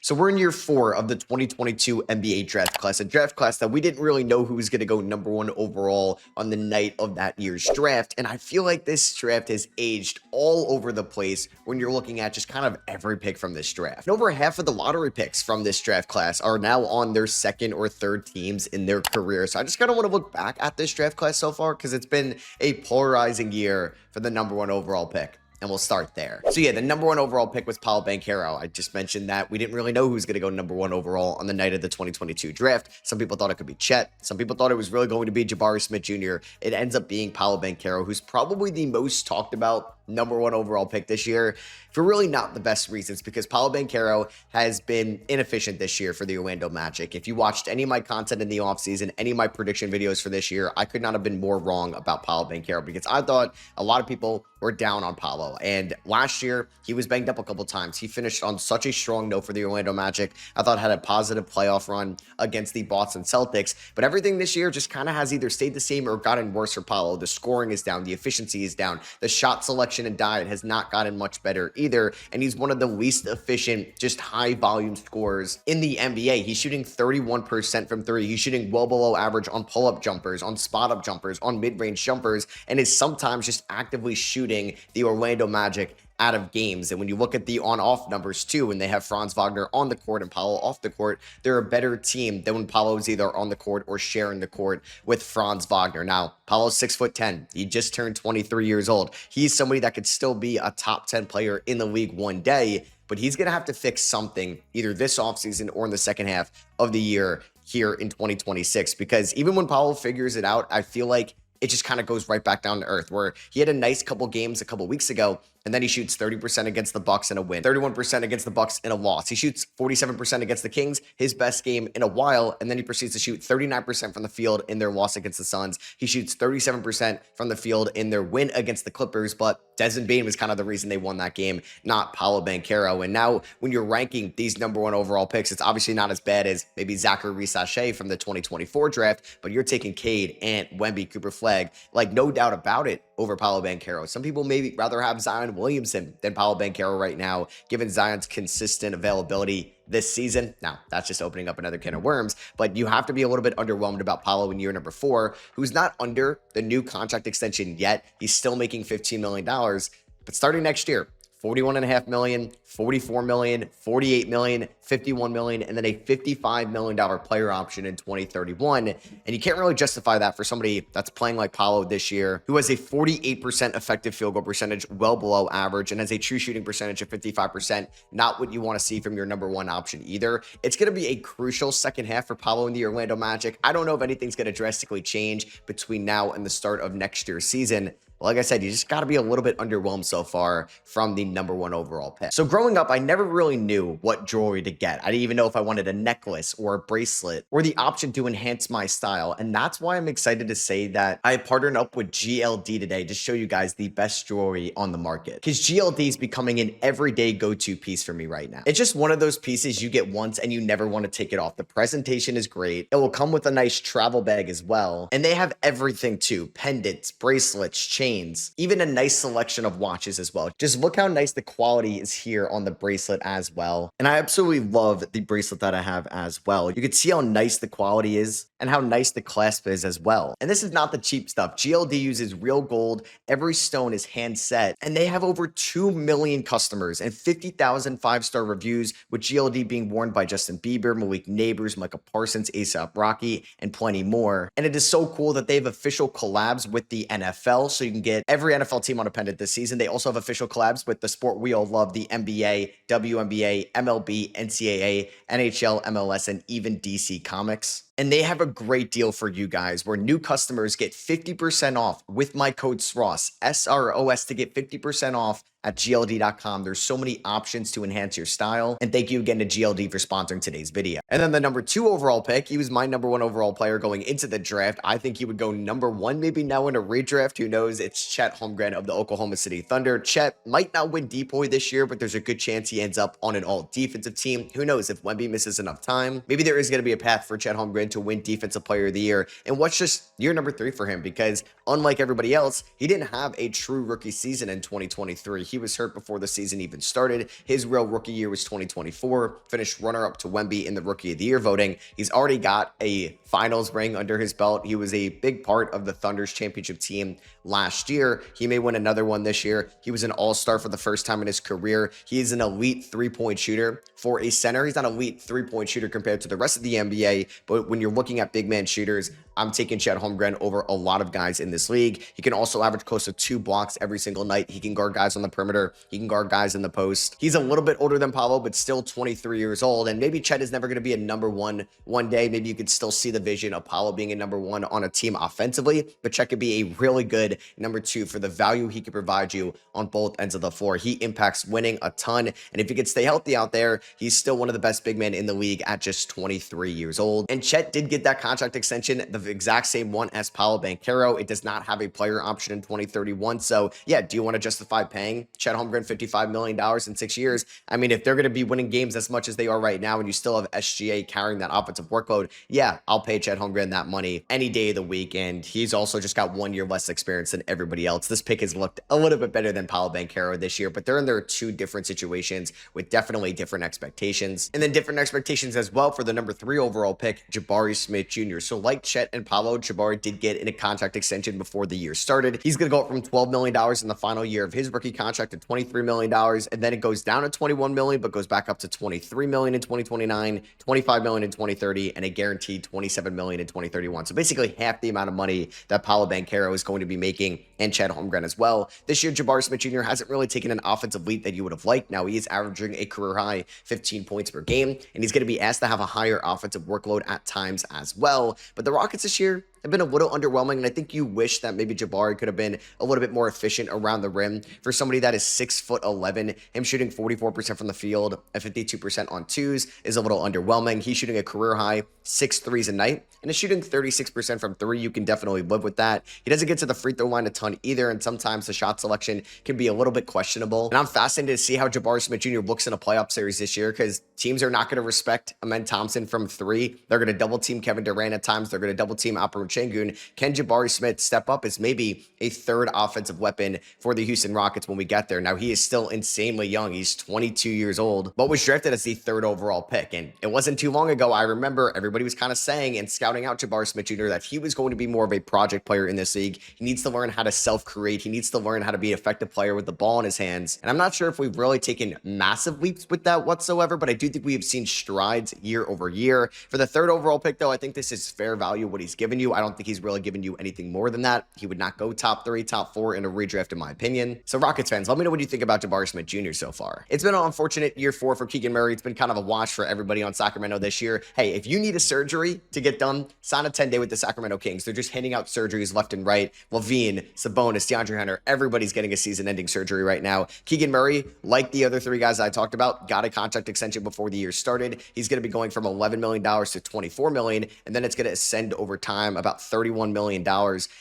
So we're in year 4 of the 2022 NBA draft class, a draft class that we didn't really know who was going to go number 1 overall on the night of that year's draft. And I feel like this draft has aged all over the place when you're looking at just kind of every pick from this draft. And over half of the lottery picks from this draft class are now on their second or third teams in their career. So I just kind of want to look back at this draft class so far because it's been a polarizing year for the number 1 overall pick. And we'll start there. So yeah, the number 1 overall pick was Paolo Banchero. I just mentioned that we didn't really know who was going to go number 1 overall on the night of the 2022 draft. Some people thought it could be Chet. Some people thought it was really going to be Jabari Smith Jr. It ends up being Paolo Banchero, who's probably the most talked about number 1 overall pick this year for really not the best reasons, because Paolo Banchero has been inefficient this year for the Orlando Magic. If you watched any of my content in the offseason, any of my prediction videos for this year, I could not have been more wrong about Paolo Banchero, because I thought a lot of people were down on Paolo. And last year, he was banged up a couple times. He finished on such a strong note for the Orlando Magic. I thought had a positive playoff run against the Boston Celtics. But everything this year just kind of has either stayed the same or gotten worse for Paolo. The scoring is down. The efficiency is down. The shot selection and diet has not gotten much better either. And he's one of the least efficient, just high volume scorers in the NBA. He's shooting 31% from 3. He's shooting well below average on pull-up jumpers, on spot-up jumpers, on mid-range jumpers, and is sometimes just actively shooting the Orlando Magic out of games. And when you look at the on-off numbers too, when they have Franz Wagner on the court and Paolo off the court, they're a better team than when Paolo is either on the court or sharing the court with Franz Wagner. Now, Paolo's 6'10". He just turned 23 years old. He's somebody that could still be a top 10 player in the league one day, but he's going to have to fix something either this offseason or in the second half of the year here in 2026, because even when Paolo figures it out, I feel like it just kind of goes right back down to earth, where he had a nice couple games a couple weeks ago, and then he shoots 30% against the Bucks in a win, 31% against the Bucks in a loss. He shoots 47% against the Kings, his best game in a while, and then he proceeds to shoot 39% from the field in their loss against the Suns. He shoots 37% from the field in their win against the Clippers, but Desmond Bane was kind of the reason they won that game, not Paolo Banchero. And now when you're ranking these number 1 overall picks, it's obviously not as bad as maybe Zachary Sachet from the 2024 draft, but you're taking Cade, Ant, Wemby, Cooper Flag, like no doubt about it, over Paolo Banchero. Some people maybe rather have Zion Williamson than Paolo Banchero right now, given Zion's consistent availability this season. Now, that's just opening up another can of worms, but you have to be a little bit underwhelmed about Paolo in year number 4, who's not under the new contract extension yet. He's still making $15 million, but starting next year, $41.5 million, $44 million, $48 million, $51 million, and then a $55 million player option in 2031. And you can't really justify that for somebody that's playing like Paolo this year, who has a 48% effective field goal percentage, well below average, and has a true shooting percentage of 55%, not what you want to see from your number 1 option either. It's going to be a crucial second half for Paolo in the Orlando Magic. I don't know if anything's going to drastically change between now and the start of next year's season. Like I said, you just got to be a little bit underwhelmed so far from the number 1 overall pick. So growing up, I never really knew what jewelry to get. I didn't even know if I wanted a necklace or a bracelet or the option to enhance my style. And that's why I'm excited to say that I partnered up with GLD today to show you guys the best jewelry on the market, because GLD is becoming an everyday go-to piece for me right now. It's just one of those pieces you get once and you never want to take it off. The presentation is great. It will come with a nice travel bag as well. And they have everything too: pendants, bracelets, chains, even a nice selection of watches as well. Just look how nice the quality is here on the bracelet as well. And I absolutely love the bracelet that I have as well. You can see how nice the quality is and how nice the clasp is as well. And this is not the cheap stuff. GLD uses real gold. Every stone is hand set, and they have over 2 million customers and 50,000 5-star reviews, with GLD being worn by Justin Bieber, Malik Neighbors, Micah Parsons, A$AP Rocky, and plenty more. And it is so cool that they have official collabs with the NFL, so you can get every NFL team on a pendant this season. They also have official collabs with the sport we all love, the NBA, WNBA, MLB, NCAA, NHL, MLS, and even DC Comics. And they have a great deal for you guys, where new customers get 50% off with my code SROS, SROS, to get 50% off at GLD.com. There's so many options to enhance your style. And thank you again to GLD for sponsoring today's video. And then the number 2 overall pick, he was my number 1 overall player going into the draft. I think he would go number 1, maybe now in a redraft. Who knows? It's Chet Holmgren of the Oklahoma City Thunder. Chet might not win DPOY this year, but there's a good chance he ends up on an all-defensive team. Who knows? If Wemby misses enough time, maybe there is going to be a path for Chet Holmgren to win Defensive Player of the Year. And what's just year number 3 for him? Because unlike everybody else, he didn't have a true rookie season in 2023. He was hurt before the season even started. His real rookie year was 2024, finished runner-up to Wemby in the Rookie of the Year voting. He's already got a finals ring under his belt. He was a big part of the Thunder's championship team last year. He may win another one this year. He was an all-star for the first time in his career. He is an elite three-point shooter. For a center, he's not an elite three-point shooter compared to the rest of the NBA, but when you're looking at big man shooters, I'm taking Chet Holmgren over a lot of guys in this league. He can also average close to 2 blocks every single night. He can guard guys on the perimeter. He can guard guys in the post. He's a little bit older than Paolo, but still 23 years old. And maybe Chet is never going to be a number one day. Maybe you could still see the vision of Paolo being a number 1 on a team offensively, but Chet could be a really good number 2 for the value he can provide you on both ends of the floor. He impacts winning a ton. And if he could stay healthy out there, he's still one of the best big men in the league at just 23 years old. And Chet did get that contract extension, the exact same one as Paolo Banchero. It does not have a player option in 2031. So yeah, do you want to justify paying Chet Holmgren $55 million in 6 years? I mean, if they're going to be winning games as much as they are right now and you still have SGA carrying that offensive workload, yeah, I'll pay Chet Holmgren that money any day of the week. And he's also just got 1 year less experience than everybody else. This pick has looked a little bit better than Paolo Banchero this year, but they're in their 2 different situations with definitely different expectations. And then different expectations as well for the number 3 overall pick, Jabari Smith Jr. So like Chet and Paolo, Jabari did get in a contract extension before the year started. He's going to go up from $12 million in the final year of his rookie contract to $23 million. And then it goes down to $21 million, but goes back up to $23 million in 2029, $25 million in 2030, and a guaranteed $27 million in 2031. So basically half the amount of money that Paolo Banchero is going to be making, and Chet Holmgren as well. This year, Jabari Smith Jr. hasn't really taken an offensive leap that you would have liked. Now he is averaging a career high 15 points per game, and he's going to be asked to have a higher offensive workload at times as well. But the Rockets this year have been a little underwhelming, and I think you wish that maybe Jabari could have been a little bit more efficient around the rim. For somebody that is 6'11", him shooting 44% from the field at 52% on twos is a little underwhelming. He's shooting a career high 6 threes a night and is shooting 36% from 3. You can definitely live with that. He doesn't get to the free throw line a ton either, and sometimes the shot selection can be a little bit questionable. And I'm fascinated to see how Jabari Smith Jr. looks in a playoff series this year, because teams are not going to respect Amen Thompson from 3. They're going to double team Kevin Durant at times. They're going to double team Alperen Sengun. Can Jabari Smith step up as maybe a 3rd offensive weapon for the Houston Rockets when we get there? Now, he is still insanely young. He's 22 years old, but was drafted as the 3rd overall pick. And it wasn't too long ago, I remember everybody was kind of saying and scouting out Jabari Smith Jr. that he was going to be more of a project player in this league. He needs to learn how to self-create. He needs to learn how to be an effective player with the ball in his hands. And I'm not sure if we've really taken massive leaps with that whatsoever, but I do think we have seen strides year over year. For the 3rd overall pick, though, I think this is fair value what he's given you. I don't think he's really given you anything more than that. He would not go top 3, top 4 in a redraft, in my opinion. So Rockets fans, let me know what you think about Jabari Smith Jr. so far. It's been an unfortunate year 4 for Keegan Murray. It's been kind of a wash for everybody on Sacramento this year. Hey, if you need a surgery to get done, sign a 10-day with the Sacramento Kings. They're just handing out surgeries left and right. Levine, Sabonis, DeAndre Hunter, everybody's getting a season-ending surgery right now. Keegan Murray, like the other 3 guys I talked about, got a contract extension before the year started. He's going to be going from $11 million to $24 million, and then it's going to ascend over time about $31 million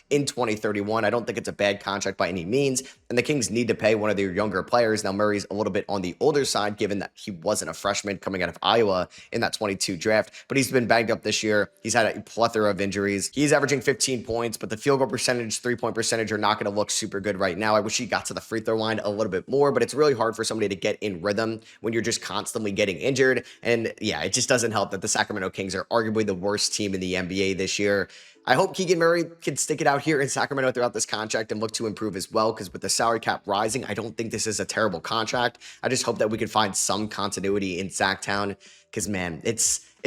in 2031. I don't think it's a bad contract by any means, and the Kings need to pay one of their younger players. Now, Murray's a little bit on the older side, given that he wasn't a freshman coming out of Iowa in that 22 draft, but he's been banged up this year. He's had a plethora of injuries. He's averaging 15 points, but the field goal percentage, 3-point percentage are not going to look super good right now. I wish he got to the free throw line a little bit more, but it's really hard for somebody to get in rhythm when you're just constantly getting injured. And yeah, it just doesn't help that the Sacramento Kings are arguably the worst team in the NBA this year. I hope Keegan Murray can stick it out here in Sacramento throughout this contract and look to improve as well, because with the salary cap rising, I don't think this is a terrible contract. I just hope that we can find some continuity in Sacktown, because, man, it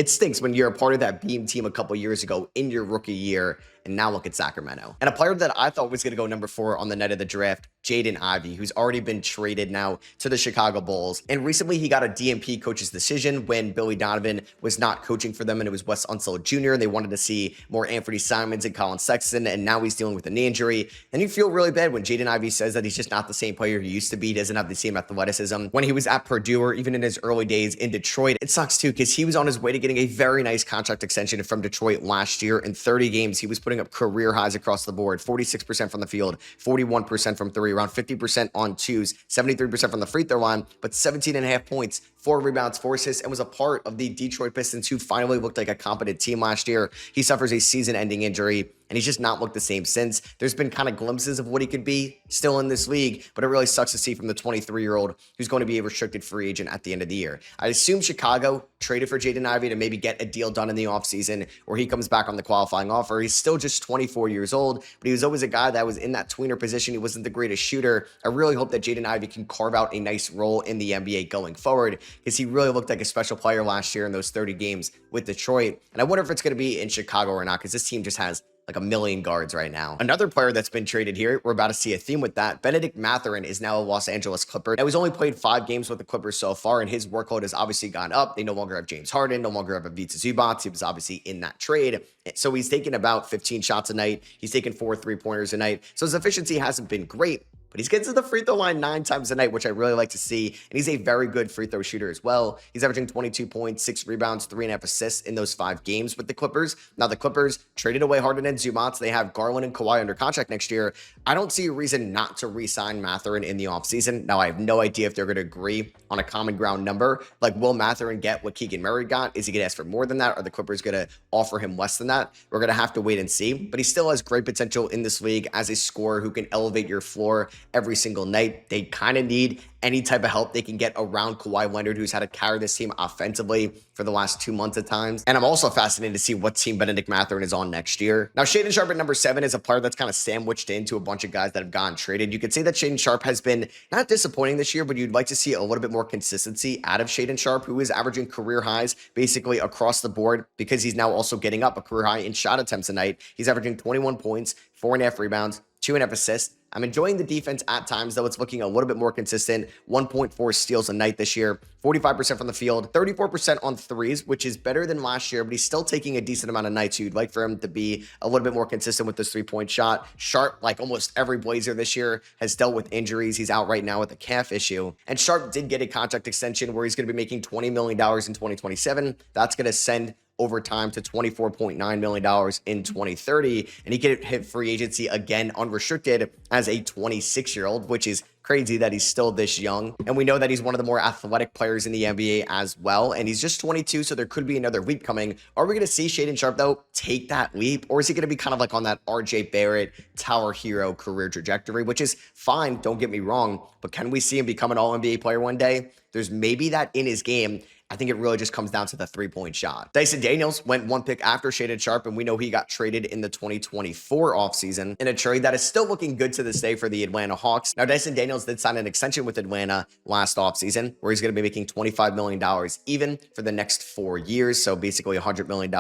stinks when you're a part of that Beam team a couple years ago in your rookie year, and now look at Sacramento. And a player that I thought was going to go number 4 on the night of the draft, Jaden Ivey, who's already been traded now to the Chicago Bulls. And recently he got a DNP coach's decision when Billy Donovan was not coaching for them, and it was Wes Unseld Jr. They wanted to see more Anthony Simons and Colin Sexton, and now he's dealing with a knee injury. And you feel really bad when Jaden Ivey says that he's just not the same player he used to be, doesn't have the same athleticism. When he was at Purdue, or even in his early days in Detroit, it sucks too, because he was on his way to getting a very nice contract extension from Detroit last year. In 30 games, he was putting up career highs across the board: 46% from the field, 41% from 3, around 50% on twos, 73% from the free throw line, but 17.5 points, 4 rebounds, 4 assists, and was a part of the Detroit Pistons, who finally looked like a competent team last year. He suffers a season-ending injury and he's just not looked the same since. There's been kind of glimpses of what he could be still in this league, but it really sucks to see from the 23-year-old who's going to be a restricted free agent at the end of the year. I assume Chicago traded for Jaden Ivey to maybe get a deal done in the offseason, or he comes back on the qualifying offer. He's still just 24 years old, but he was always a guy that was in that tweener position. He wasn't the greatest shooter. I really hope that Jaden Ivey can carve out a nice role in the NBA going forward, because he really looked like a special player last year in those 30 games with Detroit. And I wonder if it's going to be in Chicago or not, because this team just has like a million guards right now. Another player that's been traded here, we're about to see a theme with that. Bennedict Mathurin is now a Los Angeles Clipper. Now, he's only played 5 games with the Clippers so far, and his workload has obviously gone up. They no longer have James Harden, no longer have Ivica Zubac. He was obviously in that trade. So he's taking about 15 shots a night. He's taking 4 3-pointers a night. So his efficiency hasn't been great, but he's getting to the free throw line 9 times a night, which I really like to see. And he's a very good free throw shooter as well. He's averaging 22 points, 6 rebounds, 3.5 assists in those 5 games with the Clippers. Now, the Clippers traded away Harden and Zubac. They have Garland and Kawhi under contract next year. I don't see a reason not to re-sign Mathurin in the offseason. Now, I have no idea if they're going to agree on a common ground number. Like, will Mathurin get what Keegan Murray got? Is he going to ask for more than that? Are the Clippers going to offer him less than that? We're going to have to wait and see. But he still has great potential in this league as a scorer who can elevate your floor every single night. They kind of need any type of help they can get around Kawhi Leonard, who's had to carry this team offensively for the last 2 months at times. And I'm also fascinated to see what team Bennedict Mathurin is on next year. Now, Shaedon Sharp at number 7 is a player that's kind of sandwiched into a bunch of guys that have gotten traded. You could say that Shaedon Sharp has been not disappointing this year, but you'd like to see a little bit more consistency out of Shaedon Sharp, who is averaging career highs basically across the board, because he's now also getting up a career high in shot attempts a night. He's averaging 21 points, 4.5 rebounds, 2.5 assists. I'm enjoying the defense at times, though it's looking a little bit more consistent. 1.4 steals a night this year, 45% from the field, 34% on threes, which is better than last year, but he's still taking a decent amount of nights. You'd like for him to be a little bit more consistent with this 3-point shot. Sharp, like almost every Blazer this year, has dealt with injuries. He's out right now with a calf issue. And Sharp did get a contract extension where he's going to be making $20 million in 2027. That's going to send over time to $24.9 million in 2030, and he could hit free agency again unrestricted as a 26-year-old, which is crazy that he's still this young. And we know that he's one of the more athletic players in the NBA as well, and he's just 22, so there could be another leap coming. Are we going to see Shaedon Sharp, though, take that leap, or is he going to be kind of like on that RJ Barrett Tower Hero career trajectory, which is fine, don't get me wrong, but can we see him become an All-NBA player one day? There's maybe that in his game. I think it really just comes down to the 3-point shot. Dyson Daniels went 1 pick after Shaedon Sharp, and we know he got traded in the 2024 offseason in a trade that is still looking good to this day for the Atlanta Hawks. Now, Dyson Daniels did sign an extension with Atlanta last offseason, where he's going to be making $25 million even for the next 4 years, so basically $100 million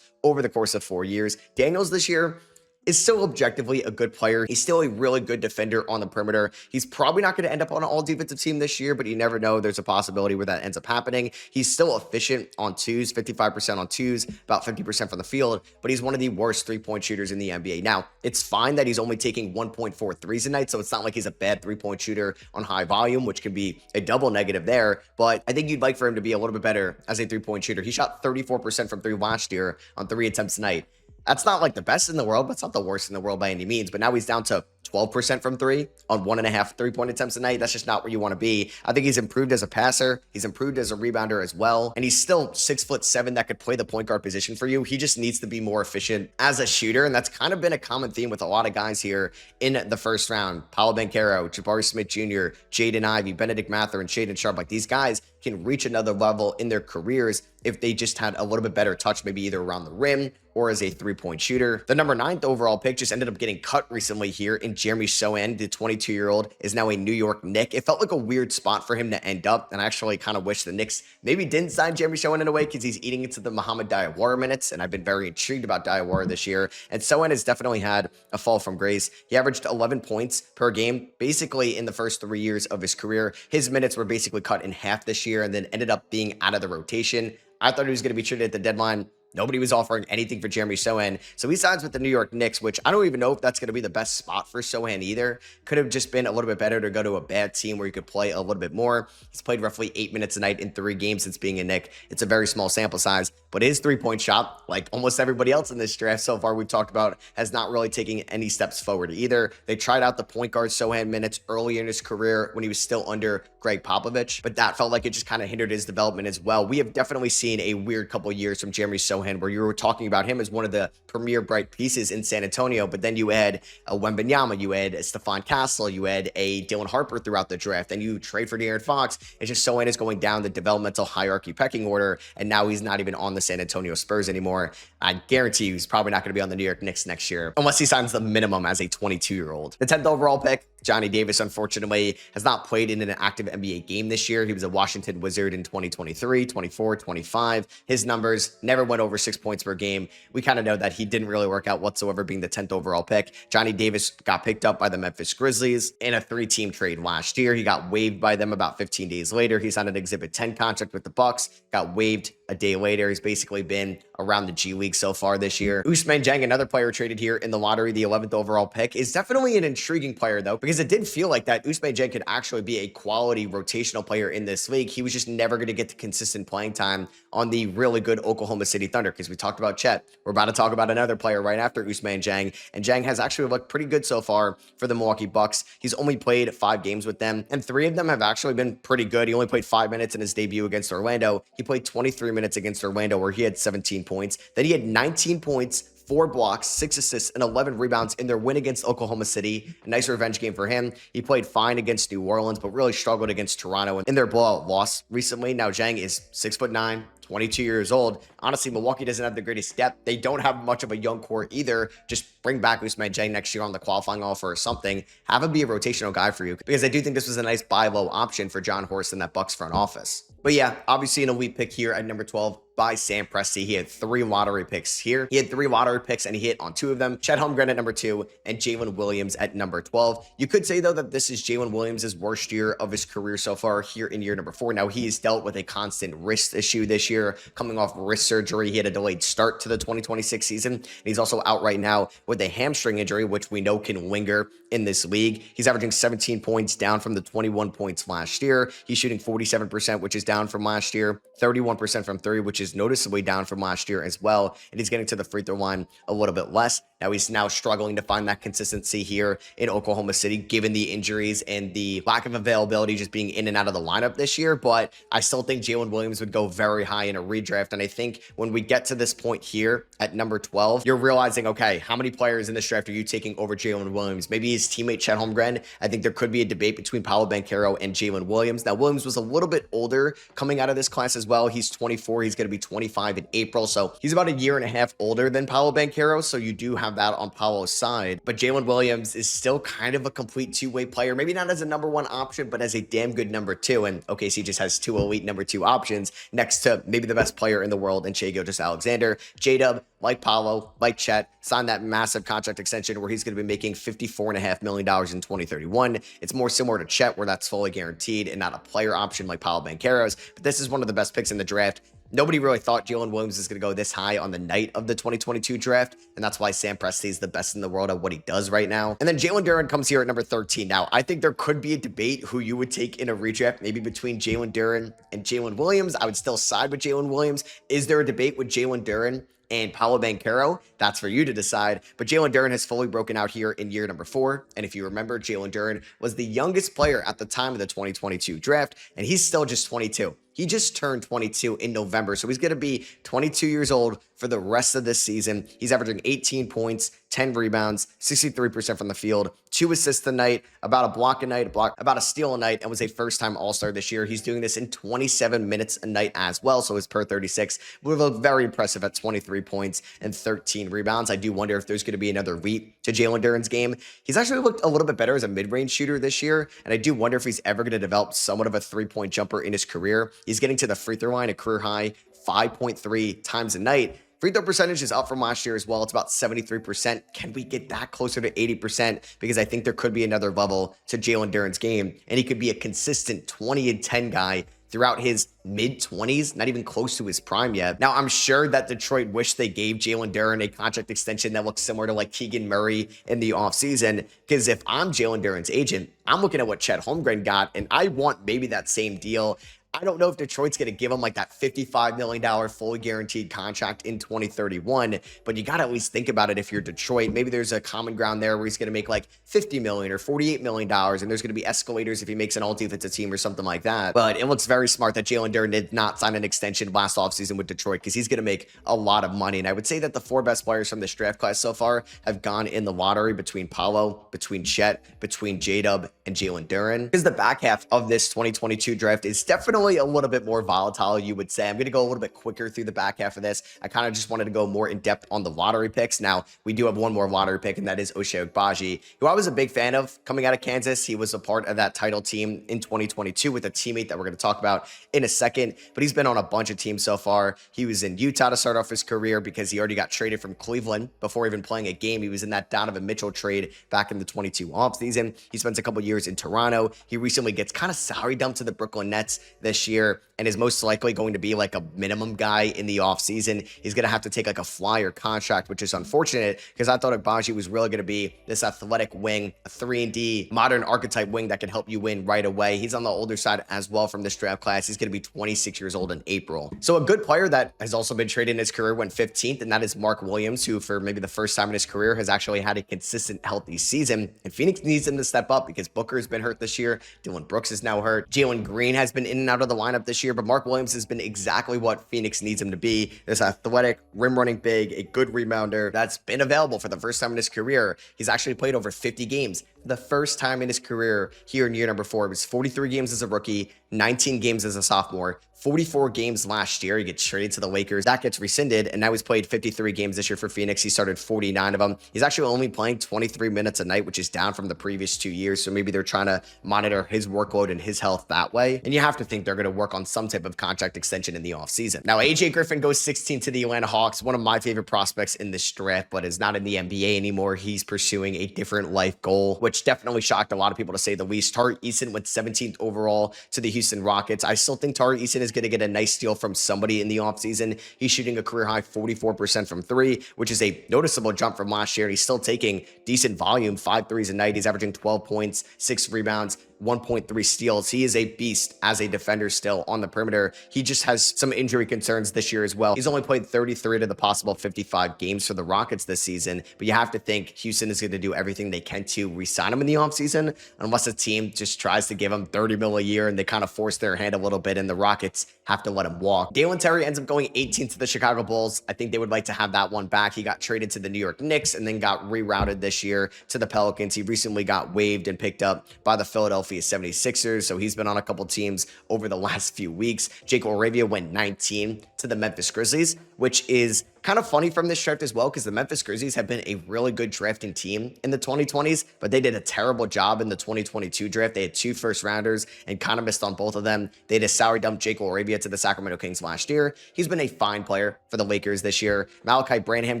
over the course of 4 years. Daniels this year is still objectively a good player. He's still a really good defender on the perimeter. He's probably not going to end up on an all-defensive team this year, but you never know. There's a possibility where that ends up happening. He's still efficient on twos, 55% on twos, about 50% from the field, but he's one of the worst 3-point shooters in the NBA. Now, it's fine that he's only taking 1.4 threes a night, so it's not like he's a bad 3-point shooter on high volume, which can be a double negative there, but I think you'd like for him to be a little bit better as a 3-point shooter. He shot 34% from 3 last year on 3 attempts a night. That's not like the best in the world, but it's not the worst in the world by any means. But now he's down to 12% from 3 on 1.5 3-point attempts a night. That's just not where you want to be. I think he's improved as a passer. He's improved as a rebounder as well. And he's still 6'7" that could play the point guard position for you. He just needs to be more efficient as a shooter. And that's kind of been a common theme with a lot of guys here in the first round. Paolo Banchero, Jabari Smith Jr, Jaden Ivey, Bennedict Mathurin, Shaedon Sharp. Like, these guys can reach another level in their careers if they just had a little bit better touch, maybe either around the rim or as a 3-point shooter. The number 9th overall pick just ended up getting cut recently here in Jeremy Sochan. The 22-year-old is now a New York Knick. It felt like a weird spot for him to end up, and I actually kind of wish the Knicks maybe didn't sign Jeremy Sochan in a way, because he's eating into the Muhammad Diawara minutes, and I've been very intrigued about Diawara this year. And Sochan has definitely had a fall from grace. He averaged 11 points per game basically in the first 3 years of his career. His minutes were basically cut in half this year and then ended up being out of the rotation. I thought he was going to be traded at the deadline. Nobody was offering anything for Jeremy Sochan. So he signs with the New York Knicks, which I don't even know if that's going to be the best spot for Sochan either. Could have just been a little bit better to go to a bad team where you could play a little bit more. He's played roughly 8 minutes a night in 3 games since being a Knick. It's a very small sample size, but his 3-point shot, like almost everybody else in this draft so far we've talked about, has not really taken any steps forward either. They tried out the point guard Sochan minutes early in his career when he was still under Greg Popovich, but that felt like it just kind of hindered his development as well. We have definitely seen a weird couple years from Jeremy Sochan Sochan, where you were talking about him as one of the premier bright pieces in San Antonio, but then you add a Wembanyama, you add a Stephon Kessler, you add a Dylan Harper throughout the draft, and you trade for De'Aaron Fox. It's just Sochan is going down the developmental hierarchy pecking order, and now he's not even on the San Antonio Spurs anymore. I guarantee you he's probably not going to be on the New York Knicks next year, unless he signs the minimum as a 22-year-old. The 10th overall pick, Johnny Davis, unfortunately, has not played in an active NBA game this year. He was a Washington Wizard in 2023, 24, 25. His numbers never went over 6 points per game. We kind of know that he didn't really work out whatsoever being the 10th overall pick. Johnny Davis got picked up by the Memphis Grizzlies in a 3-team trade last year. He got waived by them about 15 days later. He signed an Exhibit 10 contract with the Bucks, got waived a day later. He's basically been around the G League so far this year. Ousmane Dieng, another player traded here in the lottery, the 11th overall pick, is definitely an intriguing player, though, because it did feel like that Ousmane Dieng could actually be a quality rotational player in this league. He was just never going to get the consistent playing time on the really good Oklahoma City Thunder, because we talked about Chet. We're about to talk about another player right after Ousmane Dieng, and Jang has actually looked pretty good so far for the Milwaukee Bucks. He's only played 5 games with them, and 3 of them have actually been pretty good. He only played 5 minutes in his debut against Orlando. He played 23 minutes against Orlando, where he had 17 points. Then he had 19 points, 4 blocks, 6 assists, and 11 rebounds in their win against Oklahoma City. A nice revenge game for him. He played fine against New Orleans, but really struggled against Toronto in their blowout loss recently. Now, Jang is 6'9", 22 years old. Honestly, Milwaukee doesn't have the greatest depth. They don't have much of a young core either. Just bring back Ousmane Dieng next year on the qualifying offer or something. Have him be a rotational guy for you, because I do think this was a nice buy low option for John Horst in that Bucks front office. But yeah, obviously an elite pick here at number 12 by Sam Presti. He had 3 lottery picks here. He had 3 lottery picks and he hit on 2 of them. Chet Holmgren at number 2 and Jalen Williams at number 12. You could say, though, that this is Jalen Williams' worst year of his career so far here in year number 4. Now, he has dealt with a constant wrist issue this year, coming off wrist surgery. He had a delayed start to the 2026 season. And he's also out right now with a hamstring injury, which we know can linger in this league. He's averaging 17 points, down from the 21 points last year. He's shooting 47%, which is down from last year, 31% from 3, which is noticeably down from last year as well. And he's getting to the free throw line a little bit less. Now he's struggling to find that consistency here in Oklahoma City, given the injuries and the lack of availability just being in and out of the lineup this year. But I still think Jalen Williams would go very high in a redraft. And I think when we get to this point here at number 12, you're realizing, okay, how many players in this draft are you taking over Jalen Williams? Maybe his teammate Chet Holmgren. I think there could be a debate between Paolo Banchero and Jalen Williams. Now, Williams was a little bit older coming out of this class as well. He's 24. He's going to be 25 in April. So he's about a year and a half older than Paolo Banchero. So you do have that on Paolo's side. But Jalen Williams is still kind of a complete two-way player. Maybe not as a number 1 option, but as a damn good number 2. And OKC just has 2 elite number 2 options next to maybe the best player in the world in Shai Gilgeous-Alexander. J-Dub, like Paolo, like Chet, signed that massive contract extension where he's going to be making $54.5 million in 2031. It's more similar to Chet, where that's fully guaranteed and not a player option like Paolo Banchero's. But this is one of the best picks in the draft. Nobody really thought Jalen Williams was going to go this high on the night of the 2022 draft, and that's why Sam Presti is the best in the world at what he does right now. And then Jalen Duren comes here at number 13. Now, I think there could be a debate who you would take in a redraft, maybe between Jalen Duren and Jalen Williams. I would still side with Jalen Williams. Is there a debate with Jalen Duren and Paolo Banchero? That's for you to decide. But Jalen Duren has fully broken out here in year number 4. And if you remember, Jalen Duren was the youngest player at the time of the 2022 draft, and he's still just 22. He just turned 22 in November, so he's going to be 22 years old for the rest of this season. He's averaging 18 points, 10 rebounds, 63% from the field, 2 assists a night, about a block a night, about a steal a night, and was a first-time All-Star this year. He's doing this in 27 minutes a night as well, so his per 36 would look very impressive at 23 points and 13 rebounds. I do wonder if there's going to be another leap to Jalen Duren's game. He's actually looked a little bit better as a mid-range shooter this year, and I do wonder if he's ever going to develop somewhat of a three-point jumper in his career. He's getting to the free throw line, a career high 5.3 times a night. Free throw percentage is up from last year as well. It's about 73%. Can we get that closer to 80%? Because I think there could be another level to Jalen Duren's game, and he could be a consistent 20 and 10 guy throughout his mid-20s, not even close to his prime yet. Now, I'm sure that Detroit wished they gave Jalen Duren a contract extension that looks similar to like Keegan Murray in the offseason, because if I'm Jalen Duren's agent, I'm looking at what Chet Holmgren got, and I want maybe that same deal. I don't know if Detroit's going to give him like that $55 million fully guaranteed contract in 2031, but you got to at least think about it if you're Detroit. Maybe there's a common ground there where he's going to make like $50 million or $48 million, and there's going to be escalators if he makes an all-defensive team or something like that. But it looks very smart that Jalen Duren did not sign an extension last offseason with Detroit because he's going to make a lot of money. And I would say that the four best players from this draft class so far have gone in the lottery between Paolo, between Chet, between J-Dub, and Jalen Duren. Because the back half of this 2022 draft is definitely a little bit more volatile, you would say. I'm going to go a little bit quicker through the back half of this. I kind of just wanted to go more in depth on the lottery picks. Now, we do have one more lottery pick, and that is Ochai Agbaji, who I was a big fan of coming out of Kansas. He was a part of that title team in 2022 with a teammate that we're going to talk about in a second, but he's been on a bunch of teams so far. He was in Utah to start off his career because he already got traded from Cleveland before even playing a game. He was in that Donovan Mitchell trade back in the 22 offseason. He spends a couple years in Toronto. He recently gets kind of salary dumped to the Brooklyn Nets this year and is most likely going to be like a minimum guy in the offseason. He's going to have to take like a flyer contract, which is unfortunate because I thought Agbaji was really going to be this athletic wing, a 3-and-D, modern archetype wing that can help you win right away. He's on the older side as well from this draft class. He's going to be 26 years old in April. So a good player that has also been traded in his career went 15th, and that is Mark Williams, who for maybe the first time in his career has actually had a consistent, healthy season. And Phoenix needs him to step up because Booker has been hurt this year. Dylan Brooks is now hurt. Jalen Green has been in and out of the lineup this year, but Mark Williams has been exactly what Phoenix needs him to be. This athletic, rim running big, a good rebounder that's been available for the first time in his career. He's actually played over 50 games. The first time in his career here in year number 4. It was 43 games as a rookie, 19 games as a sophomore, 44 games last year. He gets traded to the Lakers. That gets rescinded, and now he's played 53 games this year for Phoenix. He started 49 of them. He's actually only playing 23 minutes a night, which is down from the previous 2 years, so maybe they're trying to monitor his workload and his health that way. And you have to think they're going to work on some type of contract extension in the offseason. Now, AJ Griffin goes 16 to the Atlanta Hawks, one of my favorite prospects in this draft, but is not in the NBA anymore. He's pursuing a different life goal, which definitely shocked a lot of people to say the least. Tari Eason went 17th overall to the Houston Rockets. I still think Tari Eason is going to get a nice steal from somebody in the offseason. He's shooting a career high 44% from 3, which is a noticeable jump from last year. He's still taking decent volume, 5 threes a night. He's averaging 12 points, 6 rebounds, 1.3 steals. He is a beast as a defender still on the perimeter. He just has some injury concerns this year as well. He's only played 33 to the possible 55 games for the Rockets this season, but you have to think Houston is going to do everything they can to re-sign him in the offseason, unless a team just tries to give him $30 million a year and they kind of force their hand a little bit and the Rockets have to let him walk. Dalen Terry ends up going 18th to the Chicago Bulls. I think they would like to have that one back. He got traded to the New York Knicks and then got rerouted this year to the Pelicans. He recently got waived and picked up by the Philadelphia 76ers, so he's been on a couple teams over the last few weeks. Jake Laravia went 19 to the Memphis Grizzlies, which is kind of funny from this draft as well, because the Memphis Grizzlies have been a really good drafting team in the 2020s, but they did a terrible job in the 2022 draft. They had 2 first-rounders and kind of missed on both of them. They had a salary dump Jake Laravia to the Sacramento Kings last year. He's been a fine player for the Lakers this year. Malachi Branham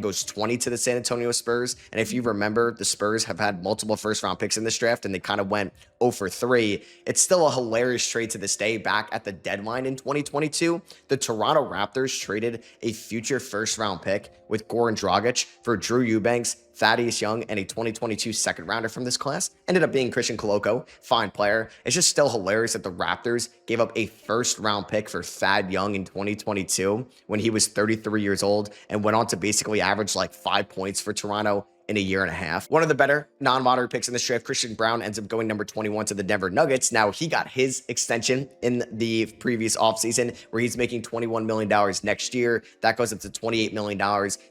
goes 20 to the San Antonio Spurs, and if you remember, the Spurs have had multiple first-round picks in this draft, and they kind of went 0 for 3. It's still a hilarious trade to this day. Back at the deadline in 2022, the Toronto Raptors traded a future first-round pick with Goran Dragic for Drew Eubanks, Thaddeus Young, and a 2022 second rounder from this class. Ended up being Christian Koloko, fine player. It's just still hilarious that the Raptors gave up a first round pick for Thad Young in 2022 when he was 33 years old and went on to basically average like 5 points for Toronto in a year and a half. One of the better non-lottery picks in this draft, Christian Braun, ends up going number 21 to the Denver Nuggets. Now, he got his extension in the previous offseason where he's making $21 million next year. That goes up to $28 million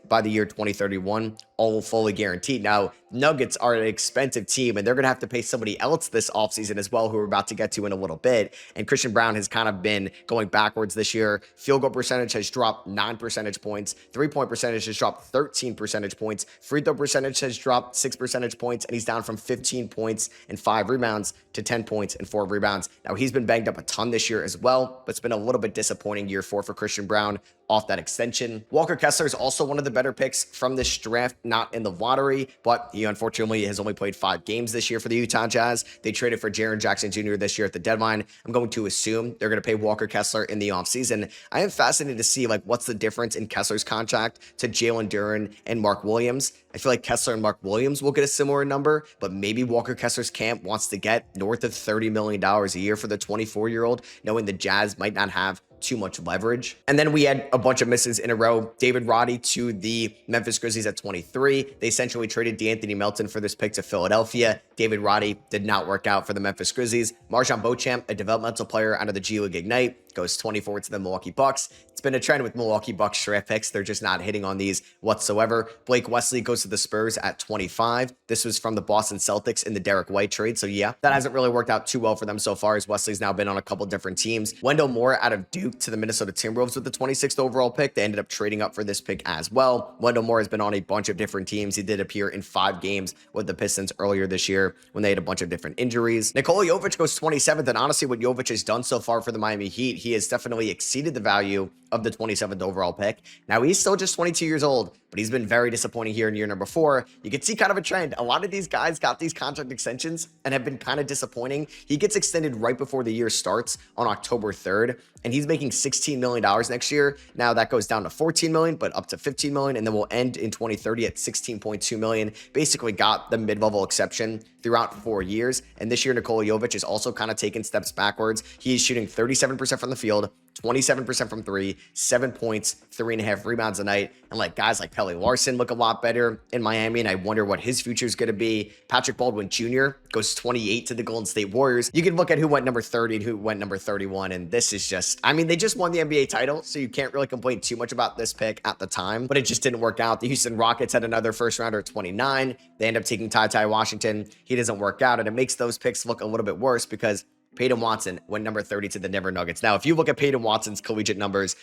by the year 2031, all fully guaranteed. Now, Nuggets are an expensive team, and they're going to have to pay somebody else this offseason as well, who we're about to get to in a little bit. And Christian Braun has kind of been going backwards this year. Field goal percentage has dropped 9 percentage points. Three-point percentage has dropped 13 percentage points. Free throw percentage has dropped 6 percentage points, and he's down from 15 points and 5 rebounds to 10 points and 4 rebounds. Now, he's been banged up a ton this year as well, but it's been a little bit disappointing year 4 for Christian Braun off that extension. Walker Kessler is also one of the better picks from this draft. not in the lottery, but he unfortunately has only played 5 games this year for the Utah Jazz. They traded for Jaren Jackson Jr. this year at the deadline. I'm going to assume they're going to pay Walker Kessler in the offseason. I am fascinated to see like what's the difference in Kessler's contract to Jalen Duren and Mark Williams. I feel like Kessler and Mark Williams will get a similar number, but maybe Walker Kessler's camp wants to get north of $30 million a year for the 24-year-old, knowing the Jazz might not have too much leverage. And then we had a bunch of misses in a row. David Roddy to the Memphis Grizzlies at 23. They essentially traded D'Anthony Melton for this pick to Philadelphia. David Roddy did not work out for the Memphis Grizzlies. Marjon Beauchamp, a developmental player out of the G League Ignite, goes 24 to the Milwaukee Bucks. It's been a trend with Milwaukee Bucks draft picks. They're just not hitting on these whatsoever. Blake Wesley goes to the Spurs at 25. This was from the Boston Celtics in the Derek White trade. So yeah, that hasn't really worked out too well for them so far, as Wesley's now been on a couple different teams. Wendell Moore out of Duke to the Minnesota Timberwolves with the 26th overall pick. They ended up trading up for this pick as well. Wendell Moore has been on a bunch of different teams. He did appear in 5 games with the Pistons earlier this year when they had a bunch of different injuries. Nikola Jovic goes 27th, and honestly, what Jovic has done so far for the Miami Heat, he has definitely exceeded the value of the 27th overall pick. Now, he's still just 22 years old, but he's been very disappointing here in year number 4. You can see kind of a trend. A lot of these guys got these contract extensions and have been kind of disappointing. He gets extended right before the year starts on October 3rd, and he's making $16 million next year. Now, that goes down to $14 million, but up to $15 million, and then we'll end in 2030 at $16.2 million. Basically got the mid-level exception throughout 4 years, and this year, Nikola Jovic is also kind of taking steps backwards. He's shooting 37% from the field, 27% from 3, 7 points, 3.5 rebounds a night. And like guys like Pelly Larson look a lot better in Miami, and I wonder what his future is going to be. Patrick Baldwin Jr. goes 28 to the Golden State Warriors. You can look at who went number 30 and who went number 31, and this is just, I mean, they just won the NBA title, so you can't really complain too much about this pick at the time, but it just didn't work out. The Houston Rockets had another first rounder at 29. They end up taking Ty Washington. He doesn't work out, and it makes those picks look a little bit worse because Peyton Watson went number 30 to the Denver Nuggets. Now, if you look at Peyton Watson's collegiate numbers,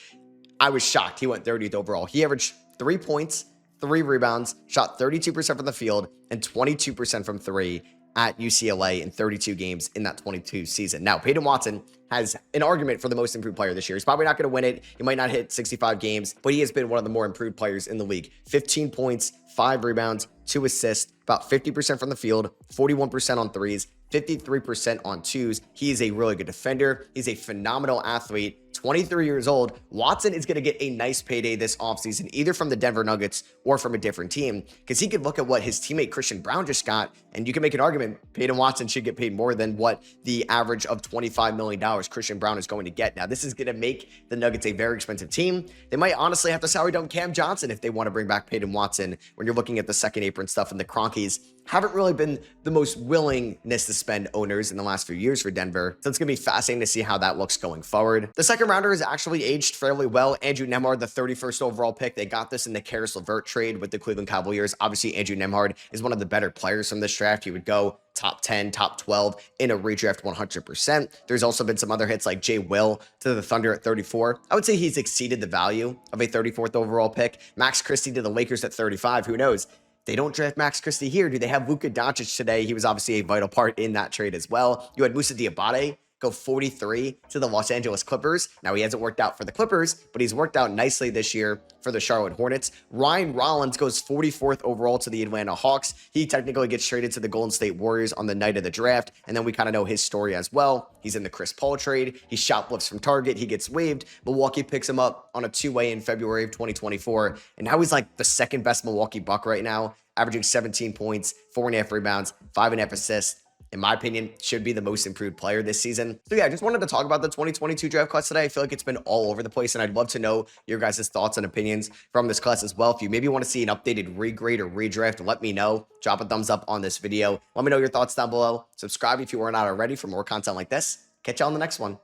I was shocked. He went 30th overall. He averaged 3 points, 3 rebounds, shot 32% from the field, and 22% from 3 at UCLA in 32 games in that 22 season. Now, Peyton Watson has an argument for the most improved player this year. He's probably not going to win it. He might not hit 65 games, but he has been one of the more improved players in the league. 15 points, 5 rebounds, 2 assists, about 50% from the field, 41% on threes, 53% on 2s. He is a really good defender. He's a phenomenal athlete. 23 years old. Watson is going to get a nice payday this offseason, either from the Denver Nuggets or from a different team, because he could look at what his teammate Christian Braun just got, and you can make an argument Peyton Watson should get paid more than what the average of $25 million Christian Braun is going to get. Now, this is going to make the Nuggets a very expensive team. They might honestly have to salary dump Cam Johnson if they want to bring back Peyton Watson. When you're looking at the second apron stuff, and the Cronkies haven't really been the most willingness to spend owners in the last few years for Denver. So it's going to be fascinating to see how that looks going forward. The second rounder is actually aged fairly well. Andrew Nembhard, the 31st overall pick. They got this in the Karis LeVert trade with the Cleveland Cavaliers. Obviously, Andrew Nembhard is one of the better players from this draft. He would go top 10, top 12 in a redraft 100%. There's also been some other hits like Jay Will to the Thunder at 34. I would say he's exceeded the value of a 34th overall pick. Max Christie to the Lakers at 35. Who knows? They don't draft Max Christie here. Do they have Luka Doncic today? He was obviously a vital part in that trade as well. You had Moussa Diabate go 43 to the Los Angeles Clippers. Now, he hasn't worked out for the Clippers, but he's worked out nicely this year for the Charlotte Hornets. Ryan Rollins goes 44th overall to the Atlanta Hawks. He technically gets traded to the Golden State Warriors on the night of the draft, and then we kind of know his story as well. He's in the Chris Paul trade. He shoplifts from Target. He gets waived. Milwaukee picks him up on a two-way in February of 2024, and now he's like the second best Milwaukee Buck right now, averaging 17 points, 4.5 rebounds, 5.5 assists. In my opinion, should be the most improved player this season. So yeah, I just wanted to talk about the 2022 draft class today. I feel like it's been all over the place, and I'd love to know your guys' thoughts and opinions from this class as well. If you maybe want to see an updated regrade or redraft, let me know. Drop a thumbs up on this video. Let me know your thoughts down below. Subscribe if you are not already for more content like this. Catch you on the next one.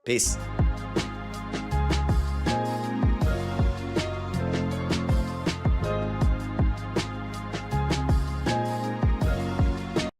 Peace.